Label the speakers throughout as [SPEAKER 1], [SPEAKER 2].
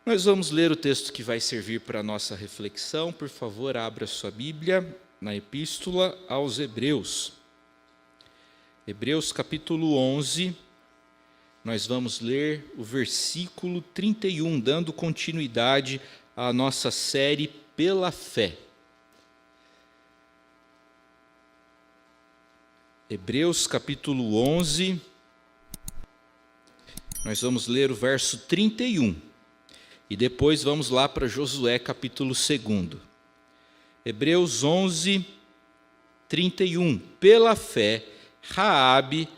[SPEAKER 1] Nós vamos ler o texto que vai servir para a nossa reflexão. Por favor, abra sua Bíblia na Epístola aos Hebreus. Hebreus capítulo 11, nós vamos ler o versículo 31, dando continuidade à nossa série Pela Fé. Hebreus capítulo 11, nós vamos ler o verso 31. E depois vamos lá para Josué capítulo 2. Hebreus 11, 31. Pela fé, Raabe,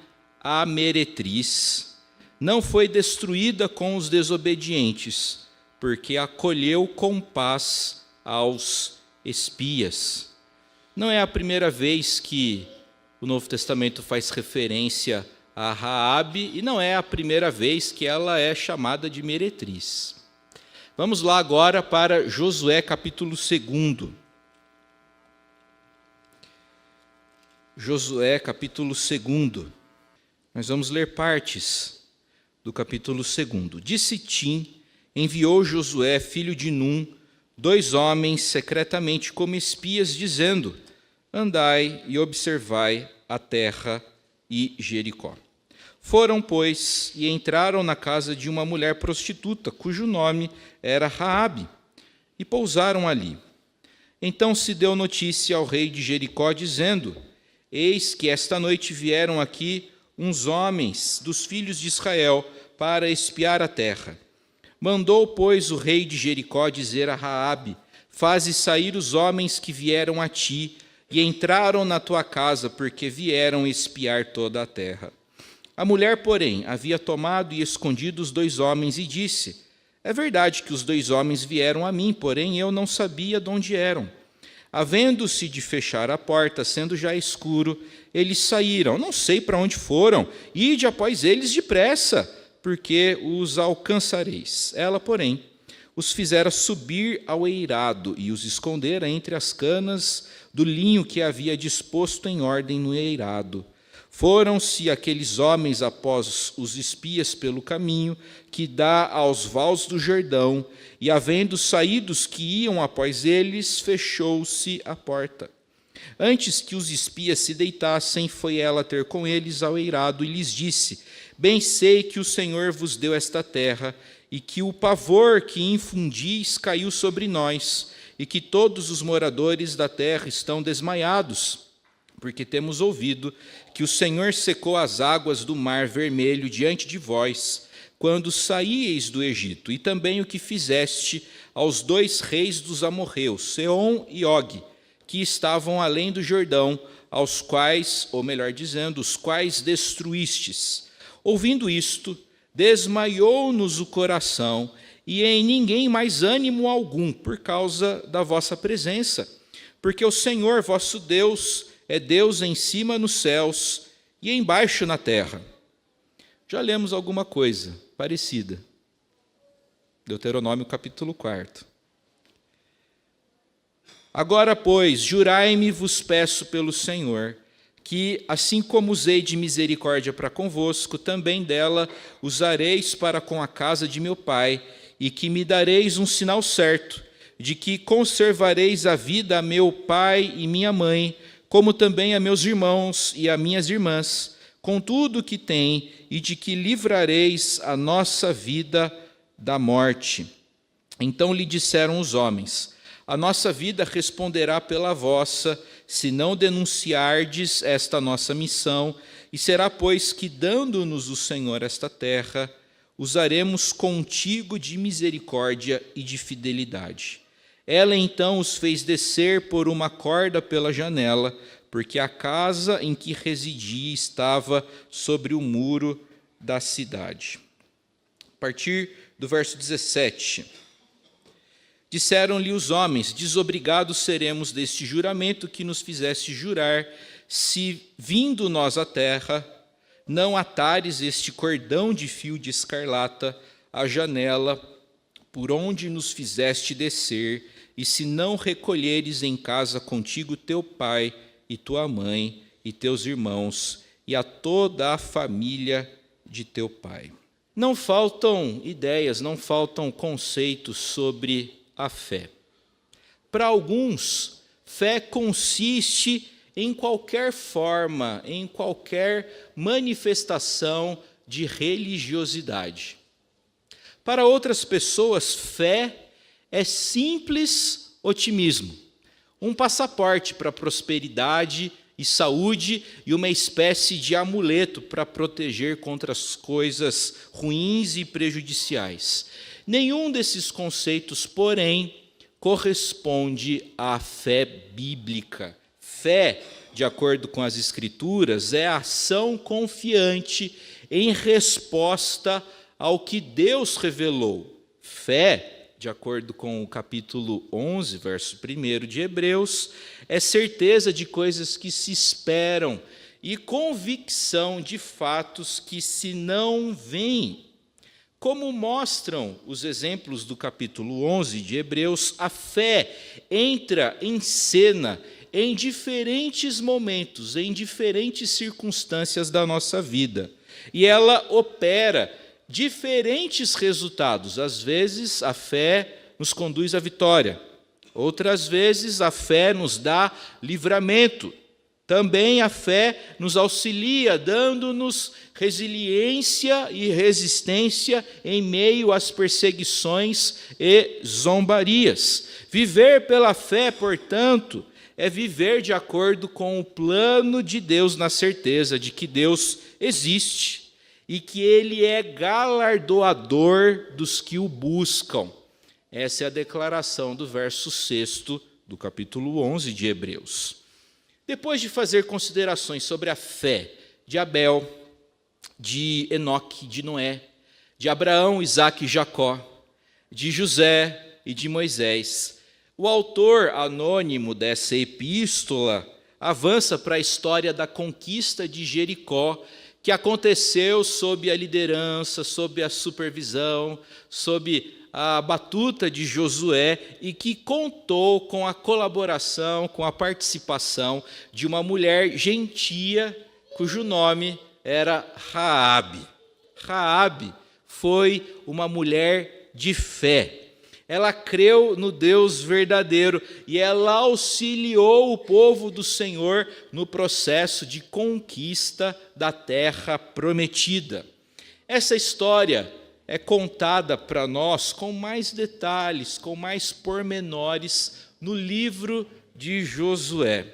[SPEAKER 1] a meretriz, não foi destruída com os desobedientes, porque acolheu com paz aos espias. Não é a primeira vez que o Novo Testamento faz referência a Raabe, e não é a primeira vez que ela é chamada de meretriz. Vamos lá agora para Josué capítulo 2. Josué capítulo 2. Nós vamos ler partes do capítulo 2. De Sitim enviou Josué, filho de Num, 2 homens secretamente como espias, dizendo: andai e observai a terra e Jericó. Foram, pois, e entraram na casa de uma mulher prostituta, cujo nome era Raabe, e pousaram ali. Então se deu notícia ao rei de Jericó, dizendo: eis que esta noite vieram aqui uns homens dos filhos de Israel para espiar a terra. Mandou, pois, o rei de Jericó dizer a Raabe: faze sair os homens que vieram a ti e entraram na tua casa, porque vieram espiar toda a terra. A mulher, porém, havia tomado e escondido os 2 homens e disse: é verdade que os 2 homens vieram a mim, porém eu não sabia de onde eram. Havendo-se de fechar a porta, sendo já escuro, eles saíram. Não sei para onde foram. Ide após eles depressa, porque os alcançareis. Ela, porém, os fizera subir ao eirado e os escondera entre as canas do linho que havia disposto em ordem no eirado. Foram-se aqueles homens após os espias pelo caminho que dá aos vales do Jordão, e havendo saído os que iam após eles, fechou-se a porta. Antes que os espias se deitassem, foi ela ter com eles ao eirado e lhes disse: bem sei que o Senhor vos deu esta terra, e que o pavor que infundis caiu sobre nós, e que todos os moradores da terra estão desmaiados, porque temos ouvido que o Senhor secou as águas do mar Vermelho diante de vós, quando saíeis do Egito, e também o que fizeste aos 2 reis dos amorreus, Seom e Og, que estavam além do Jordão, aos quais, ou melhor dizendo, os quais destruístes. Ouvindo isto, desmaiou-nos o coração, e em ninguém mais ânimo algum, por causa da vossa presença, porque o Senhor vosso Deus é Deus em cima nos céus e embaixo na terra. Já lemos alguma coisa parecida. Deuteronômio capítulo 4. Agora, pois, jurai-me, vos peço pelo Senhor, que, assim como usei de misericórdia para convosco, também dela usareis para com a casa de meu pai, e que me dareis um sinal certo, de que conservareis a vida a meu pai e minha mãe, como também a meus irmãos e a minhas irmãs, com tudo que tem, e de que livrareis a nossa vida da morte. Então lhe disseram os homens: a nossa vida responderá pela vossa, se não denunciardes esta nossa missão, e será, pois, que, dando-nos o Senhor esta terra, usaremos contigo de misericórdia e de fidelidade. Ela então os fez descer por uma corda pela janela, porque a casa em que residia estava sobre o muro da cidade. A partir do verso 17. Disseram-lhe os homens: desobrigados seremos deste juramento que nos fizeste jurar, se, vindo nós à terra, não atares este cordão de fio de escarlata à janela por onde nos fizeste descer, e se não recolheres em casa contigo teu pai e tua mãe e teus irmãos e a toda a família de teu pai. Não faltam ideias, não faltam conceitos sobre a fé. Para alguns, fé consiste em qualquer forma, em qualquer manifestação de religiosidade. Para outras pessoas, fé é simples otimismo, um passaporte para a prosperidade e saúde e uma espécie de amuleto para proteger contra as coisas ruins e prejudiciais. Nenhum desses conceitos, porém, corresponde à fé bíblica. Fé, de acordo com as Escrituras, é a ação confiante em resposta ao que Deus revelou. Fé, de acordo com o capítulo 11, verso 1 de Hebreus, é certeza de coisas que se esperam e convicção de fatos que se não veem. Como mostram os exemplos do capítulo 11 de Hebreus, a fé entra em cena em diferentes momentos, em diferentes circunstâncias da nossa vida. E ela opera diferentes resultados. Às vezes, a fé nos conduz à vitória. Outras vezes, a fé nos dá livramento. Também a fé nos auxilia, dando-nos resiliência e resistência em meio às perseguições e zombarias. Viver pela fé, portanto, é viver de acordo com o plano de Deus, na certeza de que Deus existe e que Ele é galardoador dos que o buscam. Essa é a declaração do verso 6 do capítulo 11 de Hebreus. Depois de fazer considerações sobre a fé de Abel, de Enoque, de Noé, de Abraão, Isaque e Jacó, de José e de Moisés, o autor anônimo dessa epístola avança para a história da conquista de Jericó, que aconteceu sob a liderança, sob a supervisão, sob a batuta de Josué e que contou com a colaboração, com a participação de uma mulher gentia cujo nome era Raabe. Raabe foi uma mulher de fé. Ela creu no Deus verdadeiro e ela auxiliou o povo do Senhor no processo de conquista da terra prometida. Essa história é contada para nós com mais detalhes, com mais pormenores no livro de Josué.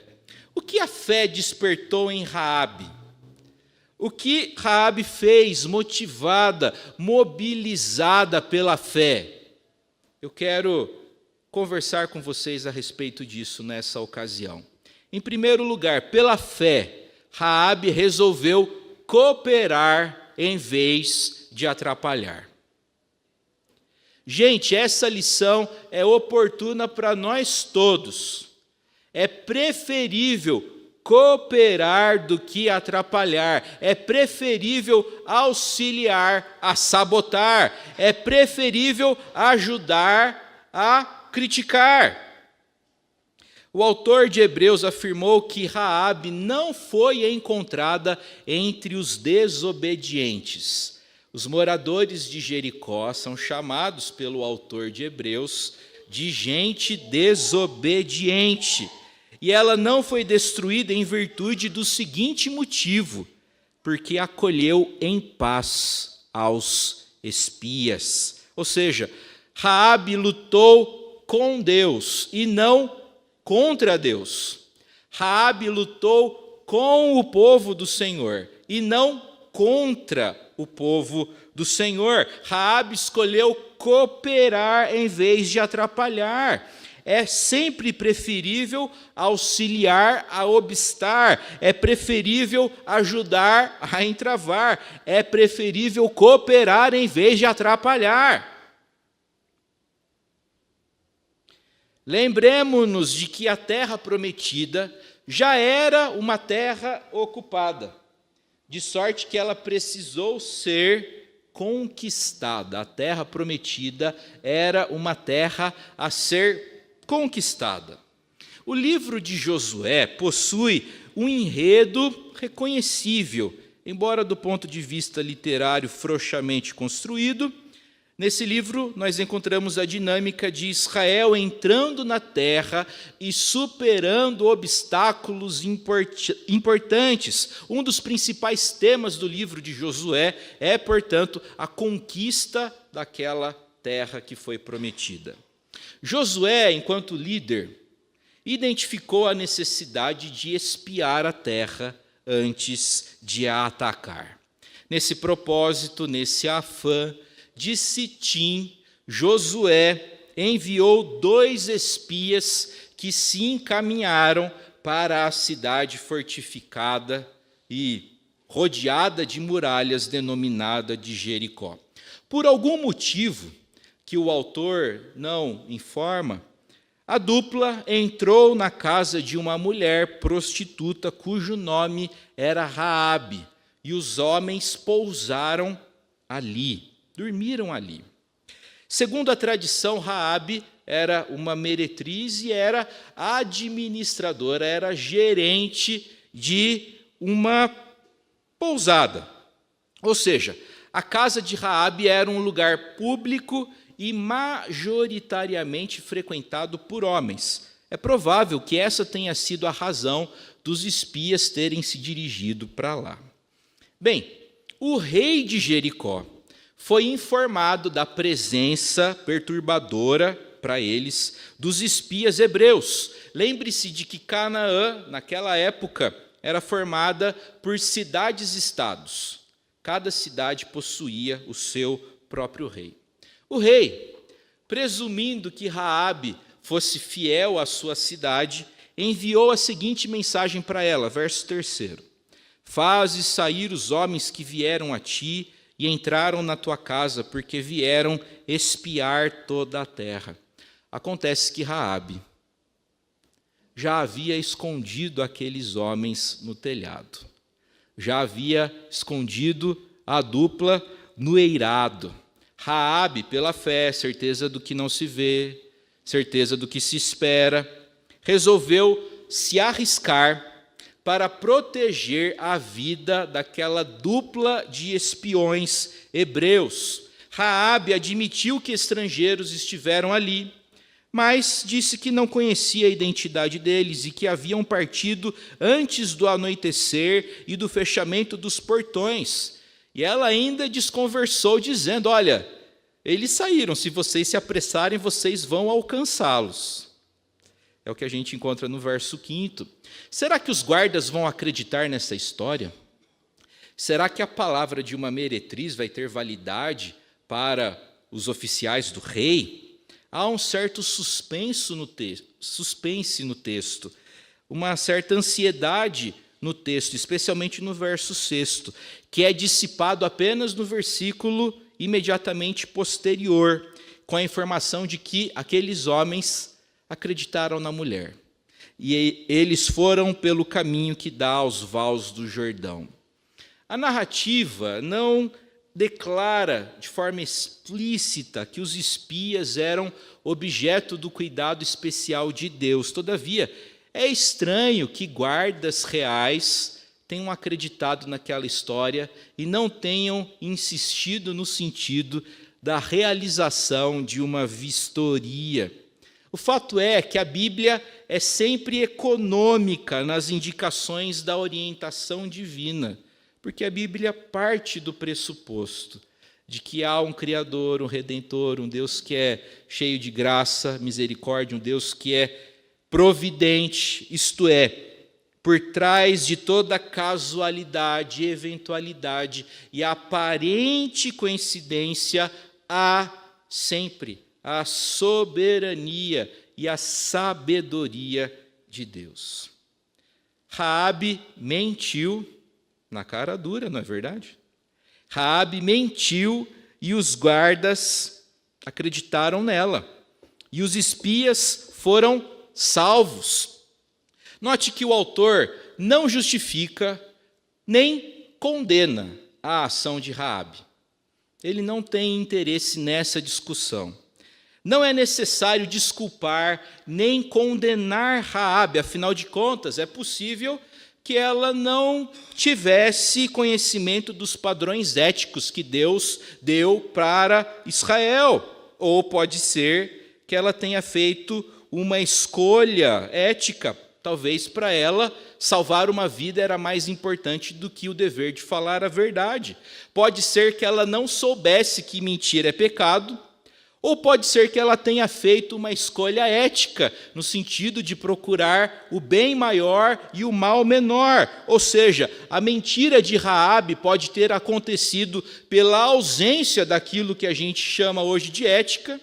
[SPEAKER 1] O que a fé despertou em Raabe? O que Raabe fez, motivada, mobilizada pela fé? Eu quero conversar com vocês a respeito disso nessa ocasião. Em primeiro lugar, pela fé, Raabe resolveu cooperar em vez de atrapalhar. Gente, essa lição é oportuna para nós todos. É preferível cooperar do que atrapalhar. É preferível auxiliar a sabotar. É preferível ajudar a criticar. O autor de Hebreus afirmou que Raabe não foi encontrada entre os desobedientes. Os moradores de Jericó são chamados pelo autor de Hebreus de gente desobediente. E ela não foi destruída em virtude do seguinte motivo: porque acolheu em paz aos espias. Ou seja, Raabe lutou com Deus e não contra Deus. Raabe lutou com o povo do Senhor e não contra o povo do Senhor. Raabe escolheu cooperar em vez de atrapalhar. É sempre preferível auxiliar a obstar, é preferível ajudar a entravar, é preferível cooperar em vez de atrapalhar. Lembremos-nos de que a terra prometida já era uma terra ocupada, de sorte que ela precisou ser conquistada. A terra prometida era uma terra a ser conquistada. O livro de Josué possui um enredo reconhecível embora do ponto de vista literário frouxamente construído, nesse livro nós encontramos a dinâmica de Israel entrando na terra e superando obstáculos importantes. Um dos principais temas do livro de Josué é, portanto, a conquista daquela terra que foi prometida. Josué, enquanto líder, identificou a necessidade de espiar a terra antes de a atacar. Nesse propósito, nesse afã de Sitim, Josué enviou 2 espias que se encaminharam para a cidade fortificada e rodeada de muralhas, denominada de Jericó. Por algum motivo que o autor não informa, a dupla entrou na casa de uma mulher prostituta cujo nome era Raabe, e os homens pousaram ali, dormiram ali. Segundo a tradição, Raabe era uma meretriz e era administradora, era gerente de uma pousada. Ou seja, a casa de Raabe era um lugar público e majoritariamente frequentado por homens. É provável que essa tenha sido a razão dos espias terem se dirigido para lá. Bem, o rei de Jericó foi informado da presença perturbadora para eles dos espias hebreus. Lembre-se de que Canaã, naquela época, era formada por cidades-estados. Cada cidade possuía o seu próprio rei. O rei, presumindo que Raabe fosse fiel à sua cidade, enviou a seguinte mensagem para ela, verso 3: Fazes sair os homens que vieram a ti e entraram na tua casa, porque vieram espiar toda a terra. Acontece que Raabe já havia escondido aqueles homens no telhado. Já havia escondido a dupla no eirado. Raabe, pela fé, certeza do que não se vê, certeza do que se espera, resolveu se arriscar para proteger a vida daquela dupla de espiões hebreus. Raabe admitiu que estrangeiros estiveram ali, mas disse que não conhecia a identidade deles e que haviam partido antes do anoitecer e do fechamento dos portões. E ela ainda desconversou, dizendo: olha, eles saíram, se vocês se apressarem, vocês vão alcançá-los. É o que a gente encontra no verso 5. Será que os guardas vão acreditar nessa história? Será que a palavra de uma meretriz vai ter validade para os oficiais do rei? Há um certo suspense no texto, uma certa ansiedade no texto, especialmente no verso 6, que é dissipado apenas no versículo imediatamente posterior, com a informação de que aqueles homens acreditaram na mulher. E eles foram pelo caminho que dá aos vales do Jordão. A narrativa não declara de forma explícita que os espias eram objeto do cuidado especial de Deus. Todavia, é estranho que guardas reais tenham acreditado naquela história e não tenham insistido no sentido da realização de uma vistoria. O fato é que a Bíblia é sempre econômica nas indicações da orientação divina, porque a Bíblia parte do pressuposto de que há um Criador, um Redentor, um Deus que é cheio de graça, misericórdia, um Deus que é providente, isto é, por trás de toda casualidade, eventualidade e aparente coincidência, há sempre a soberania e a sabedoria de Deus. Raabe mentiu na cara dura, não é verdade? Raabe mentiu e os guardas acreditaram nela. E os espias foram salvos. Note que o autor não justifica nem condena a ação de Raabe. Ele não tem interesse nessa discussão. Não é necessário desculpar nem condenar Raabe, afinal de contas, é possível que ela não tivesse conhecimento dos padrões éticos que Deus deu para Israel. Ou pode ser que ela tenha feito uma escolha ética. Talvez para ela salvar uma vida era mais importante do que o dever de falar a verdade. Pode ser que ela não soubesse que mentir é pecado, ou pode ser que ela tenha feito uma escolha ética, no sentido de procurar o bem maior e o mal menor. Ou seja, a mentira de Raabe pode ter acontecido pela ausência daquilo que a gente chama hoje de ética,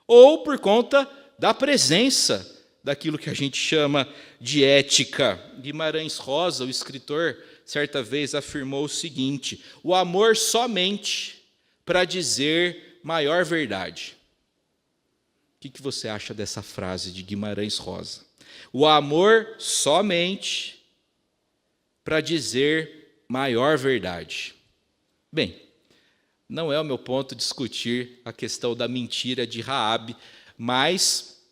[SPEAKER 1] ou por conta da presença daquilo que a gente chama de ética. Guimarães Rosa, o escritor, certa vez afirmou o seguinte: o amor somente para dizer maior verdade. O que você acha dessa frase de Guimarães Rosa? O amor somente para dizer maior verdade. Bem, não é o meu ponto discutir a questão da mentira de Raabe, mas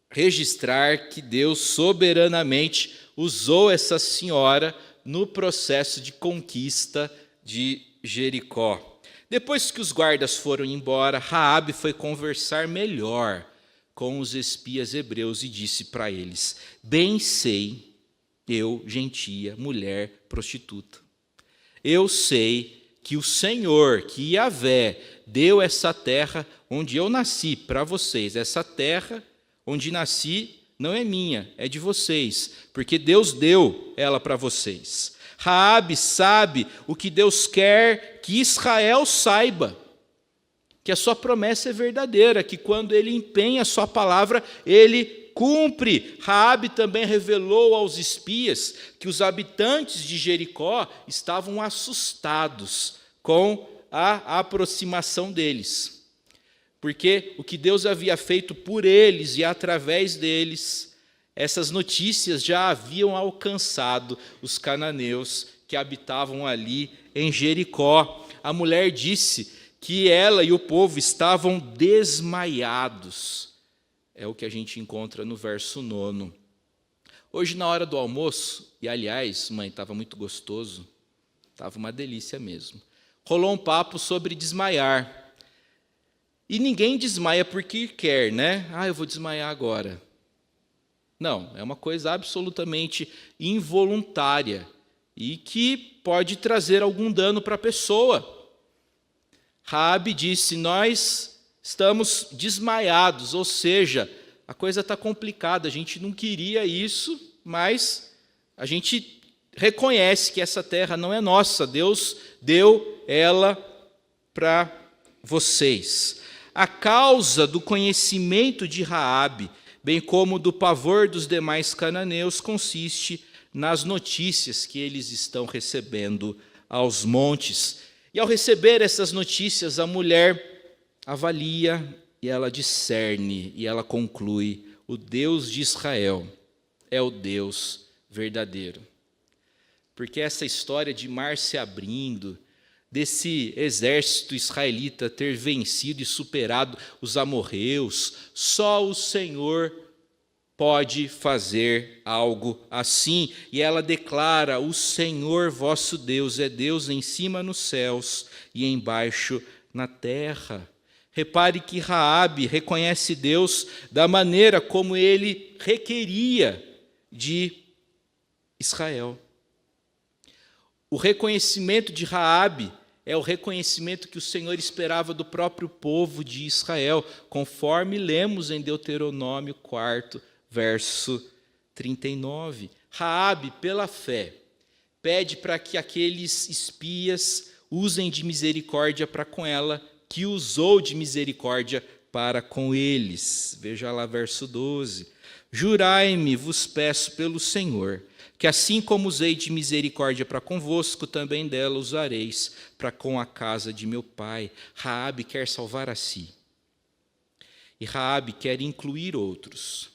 [SPEAKER 1] registrar que Deus soberanamente usou essa senhora no processo de conquista de Jericó. Depois que os guardas foram embora, Raabe foi conversar melhor com os espias hebreus e disse para eles: bem sei, eu, gentia, mulher, prostituta, eu sei que o Senhor, que Yahvé, deu essa terra onde eu nasci para vocês. Essa terra onde nasci não é minha, é de vocês, porque Deus deu ela para vocês. Raabe sabe o que Deus quer que Israel saiba, que a sua promessa é verdadeira, que quando ele empenha a sua palavra, ele cumpre. Raabe também revelou aos espias que os habitantes de Jericó estavam assustados com a aproximação deles, porque o que Deus havia feito por eles e através deles, essas notícias já haviam alcançado os cananeus que habitavam ali em Jericó. A mulher disse que ela e o povo estavam desmaiados. É o que a gente encontra no verso 9. Hoje, na hora do almoço, e aliás, mãe, estava muito gostoso, estava uma delícia mesmo, rolou um papo sobre desmaiar. E ninguém desmaia porque quer, né? Eu vou desmaiar agora. Não, é uma coisa absolutamente involuntária e que pode trazer algum dano para a pessoa. Raabe disse: nós estamos desmaiados, ou seja, a coisa está complicada, a gente não queria isso, mas a gente reconhece que essa terra não é nossa, Deus deu ela para vocês. A causa do conhecimento de Raabe, bem como do pavor dos demais cananeus, consiste nas notícias que eles estão recebendo aos montes. E ao receber essas notícias, a mulher avalia e ela discerne, e ela conclui: o Deus de Israel é o Deus verdadeiro. Porque essa história de mar se abrindo, desse exército israelita ter vencido e superado os amorreus, só o Senhor pode fazer algo assim. E ela declara: o Senhor vosso Deus é Deus em cima nos céus e embaixo na terra. Repare que Raabe reconhece Deus da maneira como ele requeria de Israel. O reconhecimento de Raabe é o reconhecimento que o Senhor esperava do próprio povo de Israel, conforme lemos em Deuteronômio 4, verso 39. Raabe, pela fé, pede para que aqueles espias usem de misericórdia para com ela, que usou de misericórdia para com eles. Veja lá verso 12. Jurai-me, vos peço pelo Senhor, que assim como usei de misericórdia para convosco, também dela usareis para com a casa de meu pai. Raabe quer salvar a si. E Raabe quer incluir outros.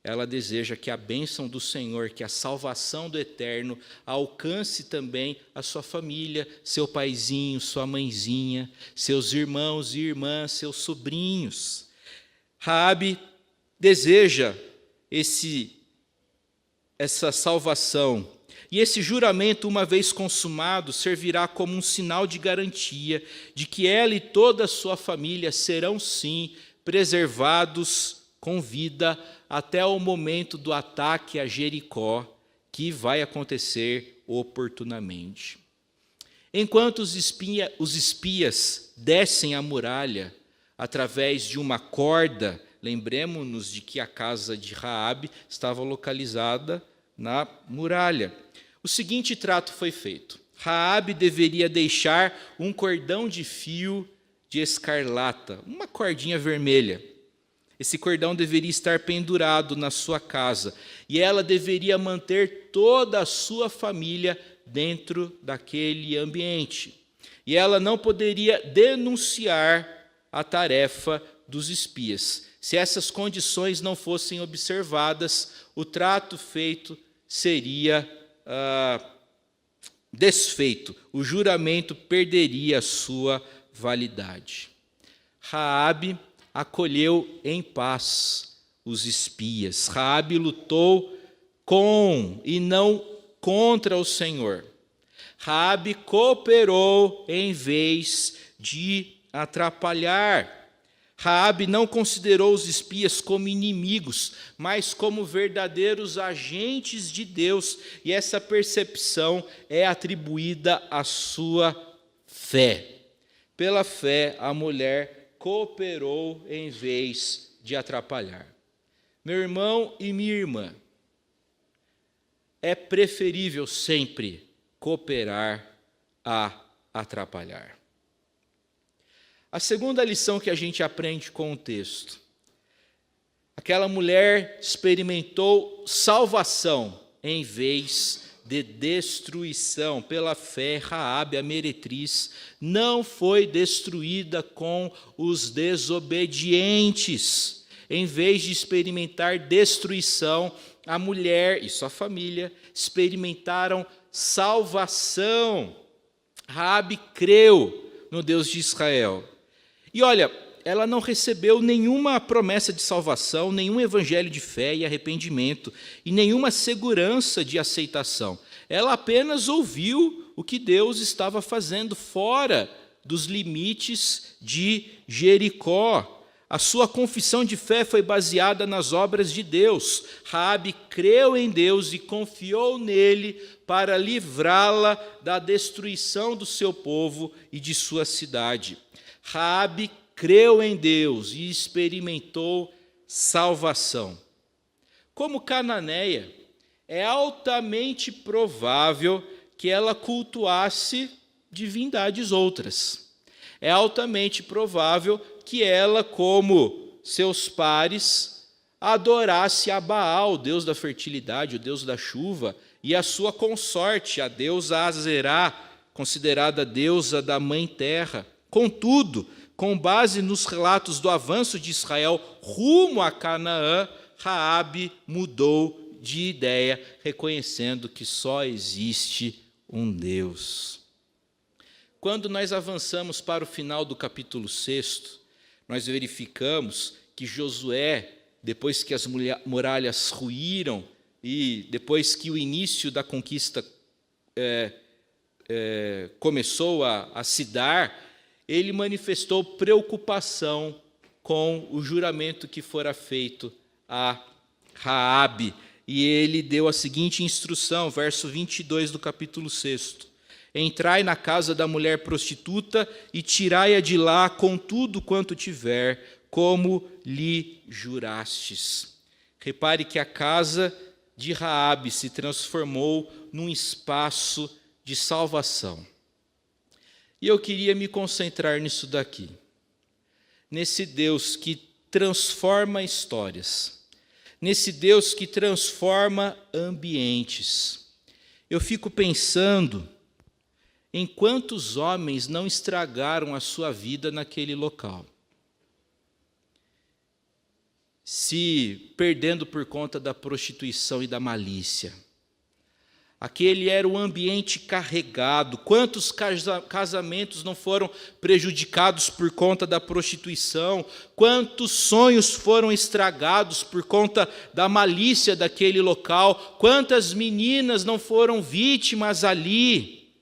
[SPEAKER 1] Ela deseja que a bênção do Senhor, que a salvação do Eterno alcance também a sua família, seu paizinho, sua mãezinha, seus irmãos e irmãs, seus sobrinhos. Raabe deseja essa salvação E esse juramento, uma vez consumado, servirá como um sinal de garantia de que ela e toda a sua família serão, sim, preservados com vida até o momento do ataque a Jericó, que vai acontecer oportunamente. Enquanto os espias descem a muralha através de uma corda, lembremos-nos de que a casa de Raabe estava localizada na muralha. O seguinte trato foi feito. Raabe deveria deixar um cordão de fio de escarlata, uma cordinha vermelha. Esse cordão deveria estar pendurado na sua casa e ela deveria manter toda a sua família dentro daquele ambiente. E ela não poderia denunciar a tarefa dos espias. Se essas condições não fossem observadas, o trato feito seria desfeito. O juramento perderia a sua validade. Raabe acolheu em paz os espias. Raabe lutou com e não contra o Senhor. Raabe cooperou em vez de atrapalhar. Raabe não considerou os espias como inimigos, mas como verdadeiros agentes de Deus, e essa percepção é atribuída à sua fé. Pela fé, a mulher cooperou em vez de atrapalhar. Meu irmão e minha irmã, é preferível sempre cooperar a atrapalhar. A segunda lição que a gente aprende com o texto. Aquela mulher experimentou salvação em vez de destruição. Pela fé, Raabe, a meretriz, não foi destruída com os desobedientes. Em vez de experimentar destruição, a mulher e sua família experimentaram salvação. Raabe creu no Deus de Israel. E olha, ela não recebeu nenhuma promessa de salvação, nenhum evangelho de fé e arrependimento, e nenhuma segurança de aceitação. Ela apenas ouviu o que Deus estava fazendo fora dos limites de Jericó. A sua confissão de fé foi baseada nas obras de Deus. Raabe creu em Deus e confiou nele para livrá-la da destruição do seu povo e de sua cidade. Raabe creu em Deus e experimentou salvação. Como cananeia, é altamente provável que ela cultuasse divindades outras. É altamente provável que ela, como seus pares, adorasse a Baal, o deus da fertilidade, o deus da chuva, e a sua consorte, a deusa Azerá, considerada deusa da mãe terra. Contudo, com base nos relatos do avanço de Israel rumo a Canaã, Raabe mudou de ideia, reconhecendo que só existe um Deus. Quando nós avançamos para o final do capítulo 6, nós verificamos que Josué, depois que as muralhas ruíram e depois que o início da conquista começou a se dar, ele manifestou preocupação com o juramento que fora feito a Raabe. E ele deu a seguinte instrução, verso 22 do capítulo 6. Entrai na casa da mulher prostituta e tirai-a de lá com tudo quanto tiver, como lhe jurastes. Repare que a casa de Raabe se transformou num espaço de salvação. E eu queria me concentrar nisso daqui, nesse Deus que transforma histórias, nesse Deus que transforma ambientes. Eu fico pensando em quantos homens não estragaram a sua vida naquele local, se perdendo por conta da prostituição e da malícia. Aquele era um ambiente carregado. Quantos casamentos não foram prejudicados por conta da prostituição? Quantos sonhos foram estragados por conta da malícia daquele local? Quantas meninas não foram vítimas ali?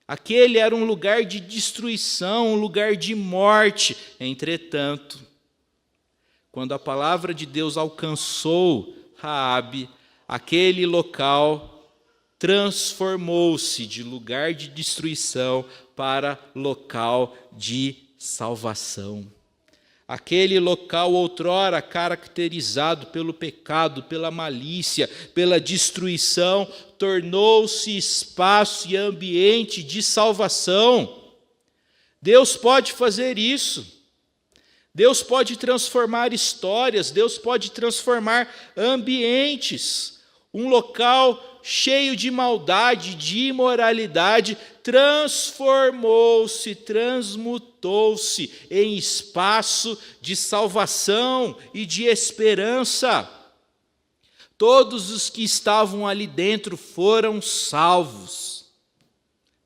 [SPEAKER 1] Aquele era um lugar de destruição, um lugar de morte. Entretanto, quando a palavra de Deus alcançou Raabe, aquele local transformou-se de lugar de destruição para local de salvação. Aquele local outrora caracterizado pelo pecado, pela malícia, pela destruição, tornou-se espaço e ambiente de salvação. Deus pode fazer isso. Deus pode transformar histórias, Deus pode transformar ambientes. Um local cheio de maldade, de imoralidade, transformou-se, transmutou-se em espaço de salvação e de esperança. Todos os que estavam ali dentro foram salvos,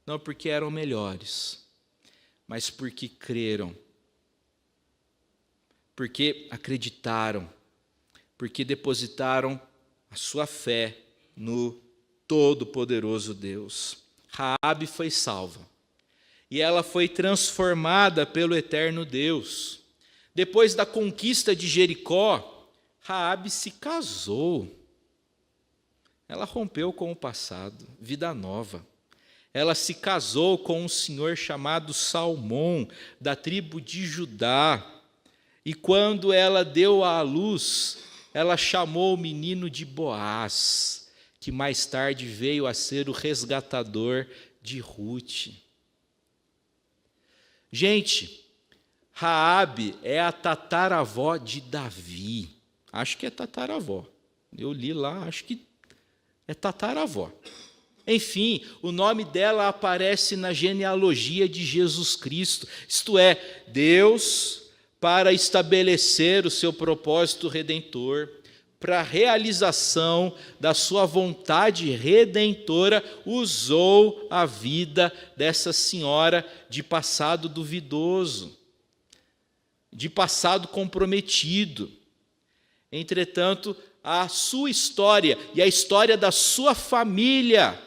[SPEAKER 1] não porque eram melhores, mas porque creram, porque acreditaram, porque depositaram a sua fé no Todo-Poderoso Deus. Raabe foi salva e ela foi transformada pelo eterno Deus. Depois da conquista de Jericó, Raabe se casou. Ela rompeu com o passado, vida nova. Ela se casou com um senhor chamado Salmão, da tribo de Judá. E quando ela deu à luz, ela chamou o menino de Boaz, que mais tarde veio a ser o resgatador de Ruth. Gente, Raabe é a tataravó de Davi. Acho que é tataravó. Eu li lá, acho que é tataravó. Enfim, o nome dela aparece na genealogia de Jesus Cristo. Isto é, Deus, para estabelecer o seu propósito redentor, para a realização da sua vontade redentora, usou a vida dessa senhora de passado duvidoso, de passado comprometido. Entretanto, a sua história e a história da sua família,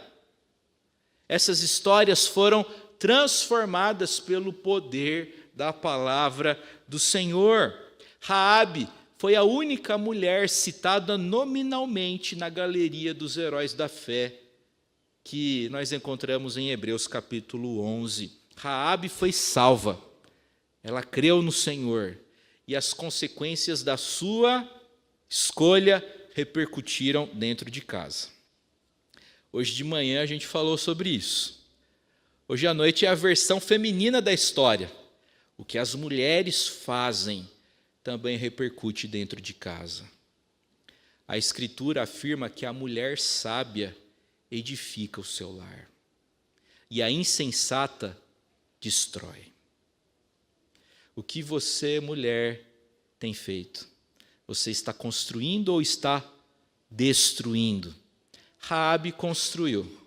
[SPEAKER 1] essas histórias foram transformadas pelo poder da palavra do Senhor. Raabe foi a única mulher citada nominalmente na galeria dos heróis da fé que nós encontramos em Hebreus capítulo 11. Raabe foi salva, ela creu no Senhor e as consequências da sua escolha repercutiram dentro de casa. Hoje de manhã a gente falou sobre isso. Hoje à noite é a versão feminina da história. O que as mulheres fazem também repercute dentro de casa. A Escritura afirma que a mulher sábia edifica o seu lar e a insensata destrói. O que você, mulher, tem feito? Você está construindo ou está destruindo? Raabe construiu.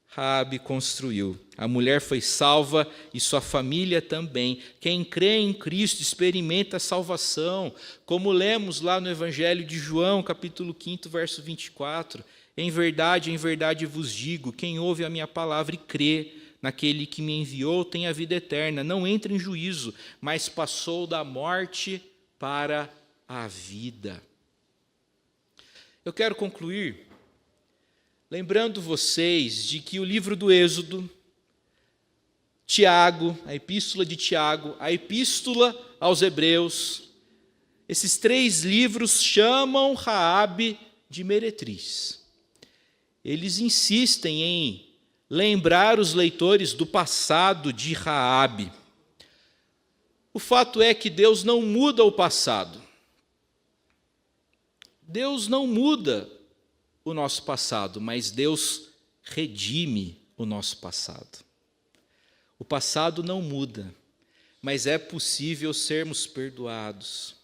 [SPEAKER 1] Raabe construiu. A mulher foi salva e sua família também. Quem crê em Cristo experimenta a salvação. Como lemos lá no Evangelho de João, capítulo 5, verso 24. Em verdade vos digo, quem ouve a minha palavra e crê naquele que me enviou tem a vida eterna. Não entra em juízo, mas passou da morte para a vida. Eu quero concluir lembrando vocês de que o livro do Êxodo, Tiago, a epístola de Tiago, a epístola aos Hebreus, esses 3 livros chamam Raabe de meretriz. Eles insistem em lembrar os leitores do passado de Raabe. O fato é que Deus não muda o passado. Deus não muda o nosso passado, mas Deus redime o nosso passado. O passado não muda, mas é possível sermos perdoados.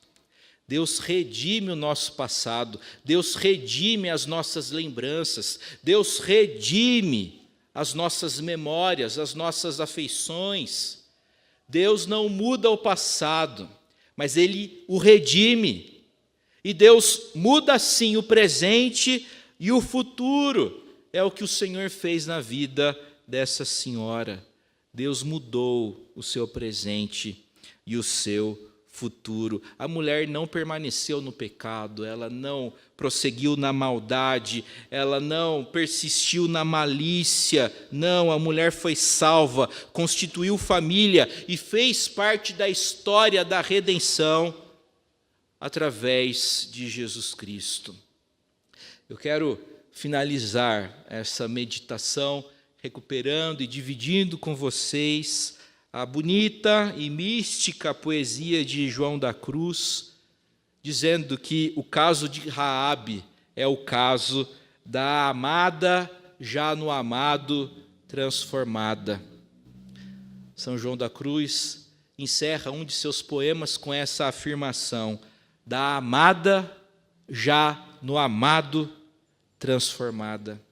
[SPEAKER 1] Deus redime o nosso passado, Deus redime as nossas lembranças, Deus redime as nossas memórias, as nossas afeições. Deus não muda o passado, mas Ele o redime. E Deus muda sim o presente e o futuro. É o que o Senhor fez na vida dessa senhora. Deus mudou o seu presente e o seu futuro. A mulher não permaneceu no pecado, ela não prosseguiu na maldade, ela não persistiu na malícia. Não, a mulher foi salva, constituiu família e fez parte da história da redenção através de Jesus Cristo. Eu quero finalizar essa meditação recuperando e dividindo com vocês a bonita e mística poesia de João da Cruz, dizendo que o caso de Raabe é o caso da amada já no amado transformada. São João da Cruz encerra um de seus poemas com essa afirmação: da amada já no amado transformada.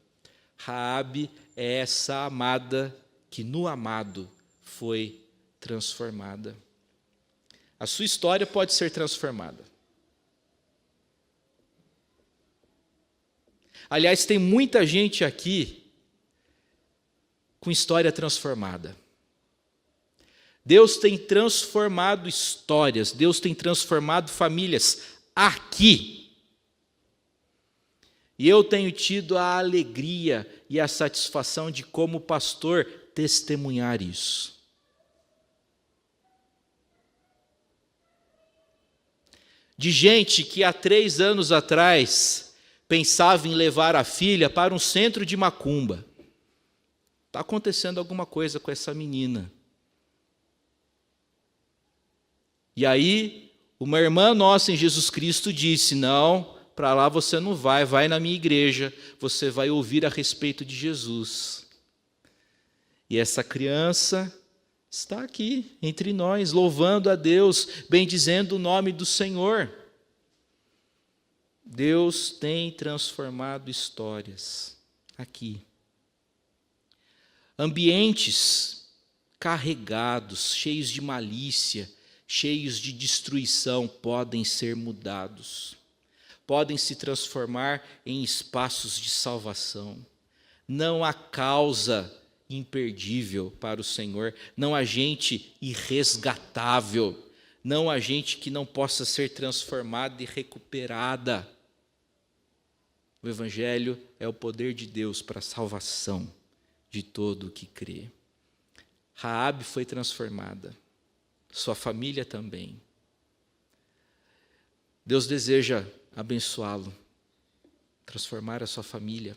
[SPEAKER 1] Raabe é essa amada que no amado foi transformada. A sua história pode ser transformada. Aliás, tem muita gente aqui com história transformada. Deus tem transformado histórias, Deus tem transformado famílias aqui. E eu tenho tido a alegria e a satisfação de, como pastor, testemunhar isso. De gente que há 3 anos atrás pensava em levar a filha para um centro de macumba. Está acontecendo alguma coisa com essa menina. E aí, uma irmã nossa em Jesus Cristo disse: não, para lá você não vai, vai na minha igreja, você vai ouvir a respeito de Jesus. E essa criança está aqui entre nós, louvando a Deus, bendizendo o nome do Senhor. Deus tem transformado histórias aqui. Ambientes carregados, cheios de malícia, cheios de destruição, podem ser mudados. Podem se transformar em espaços de salvação. Não há causa imperdível para o Senhor, não há gente irresgatável, não há gente que não possa ser transformada e recuperada. O Evangelho é o poder de Deus para a salvação de todo o que crê. Raabe foi transformada, sua família também. Deus deseja abençoá-lo, transformar a sua família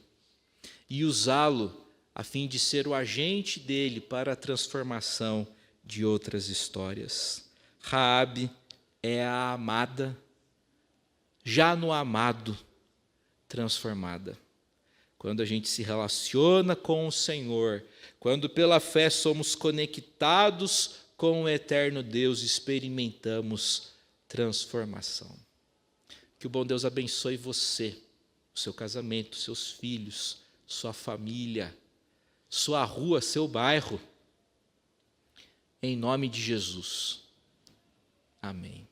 [SPEAKER 1] e usá-lo a fim de ser o agente dele para a transformação de outras histórias. Raabe é a amada, já no amado, transformada. Quando a gente se relaciona com o Senhor, quando pela fé somos conectados com o eterno Deus, experimentamos transformação. Que o bom Deus abençoe você, o seu casamento, seus filhos, sua família, sua rua, seu bairro, em nome de Jesus. Amém.